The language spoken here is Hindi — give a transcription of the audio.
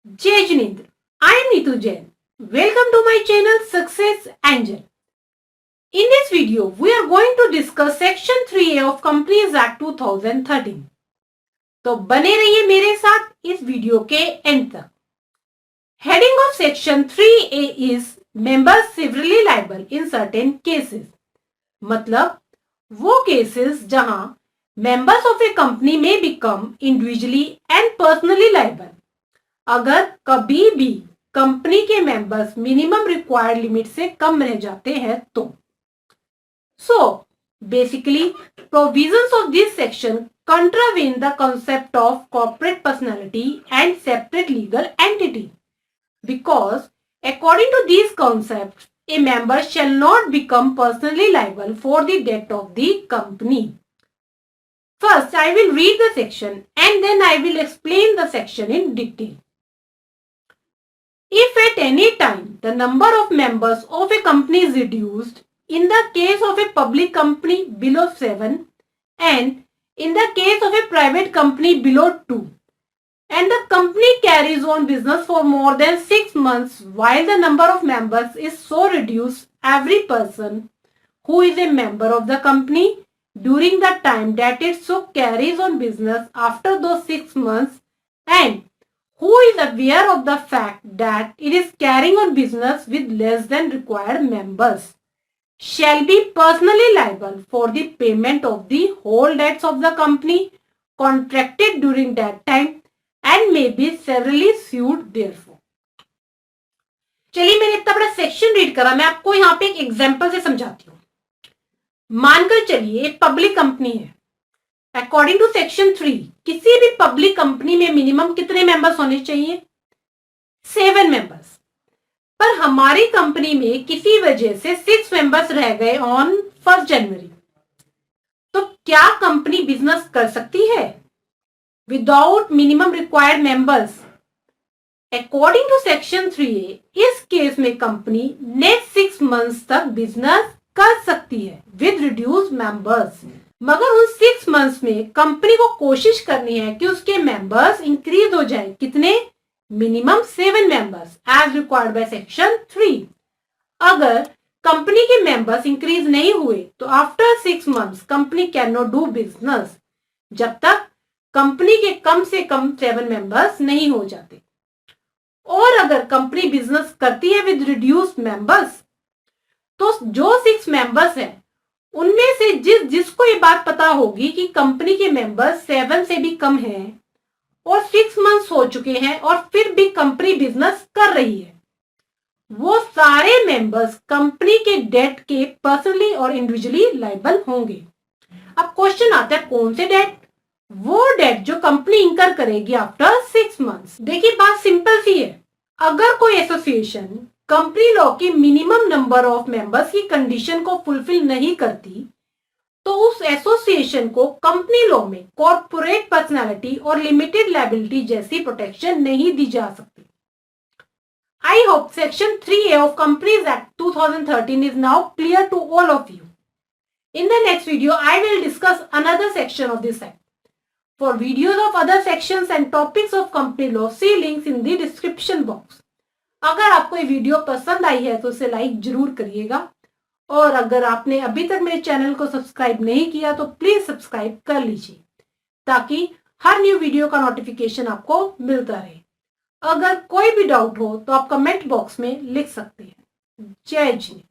Jai Jinendra. I am Neetu Jain. Welcome to my channel Success Angel. In this video, we are going to discuss Section 3A of Companies Act 2013. तो बने रहिए मेरे साथ इस वीडियो के एंड तक. Heading of Section 3A is members severally liable in certain cases. मतलब वो cases जहां members of a company may become individually and personally liable. अगर कभी भी कंपनी के मेंबर्स मिनिमम रिक्वायर्ड लिमिट से कम रह जाते हैं तो basically provisions of this section contravene the concept of corporate personality and separate legal entity because according to these concepts a member shall not become personally liable for the debt of the company. First I will read the section and then I will explain the section in detail. If at any time the number of members of a company is reduced, in the case of a public company below 7 and in the case of a private company below 2, and the company carries on business for more than 6 months while the number of members is so reduced, every person who is a member of the company during the time that it so carries on business after those 6 months and who is aware of the fact that it is carrying on business with less than required members shall be personally liable for the payment of the whole debts of the company contracted during that time and may be severally sued therefore. चलिए मैंने इतना बड़ा सेक्शन रीड करा, मैं आपको यहाँ पे एक एग्जांपल से समझाती हूँ. मानकर चलिए एक पब्लिक कंपनी है. अकॉर्डिंग टू सेक्शन 3 किसी भी पब्लिक कंपनी में मिनिमम कितने मेंबर्स होने चाहिए? 7 मेंबर्स. पर हमारी कंपनी में किसी वजह से 6 मेंबर्स रह गए ऑन 1 जनवरी. तो क्या कंपनी बिजनेस कर सकती है without minimum required members? According to section 3A इस केस में कंपनी नेक्स्ट 6 मंथ्स तक बिजनेस कर सकती है विद रिड्यूस्ड मेंबर्स. मगर उन 6 मंथ्स में कंपनी को कोशिश करनी है कि उसके मेंबर्स इंक्रीज हो जाए. कितने? Minimum 7 members as required by section 3. अगर कंपनी के मेंबर्स इंक्रीज नहीं हुए तो after 6 months company can not do business जब तक कंपनी के कम से कम 7 मेंबर्स नहीं हो जाते. और अगर कंपनी बिजनेस करती है विद रिड्यूस्ड मेंबर्स तो जो 6 मेंबर्स हैं उनमें से जिसको ये बात पता होगी कि कंपनी के मेंबर्स 7 से भी कम हैं और 6 मंथ्स हो चुके हैं और फिर भी कंपनी बिजनेस कर रही है, वो सारे मेंबर्स कंपनी के डेट के पर्सनली और इंडिविजुअली लायबल होंगे. अब क्वेश्चन आता है कौन से डेट? वो डेट जो कंपनी इंकर करेगी आफ्टर 6 मंथ्स. देखिए बात सिंपल सी है. अगर कोई एसोसिएशन कंपनी लॉ की मिनिमम नंबर ऑफ मेंबर्स की कंडीशन को फुलफिल नहीं करती तो उस एसोसिएशन को कंपनी लॉ में कॉर्पोरेट पर्सनालिटी और लिमिटेड लायबिलिटी जैसी प्रोटेक्शन नहीं दी जा सकती. I hope section 3A of companies act 2013 is now clear to all of you. In the next video, I will discuss another section of this act. For videos of other sections and topics of company law, see links in the description box. अगर आपको ये वीडियो पसंद आई है तो उसे लाइक जरूर करिएगा और अगर आपने अभी तक मेरे चैनल को सब्सक्राइब नहीं किया तो प्लीज सब्सक्राइब कर लीजिए ताकि हर न्यू वीडियो का नोटिफिकेशन आपको मिलता रहे. अगर कोई भी डाउट हो तो आप कमेंट बॉक्स में लिख सकते हैं. जय जी.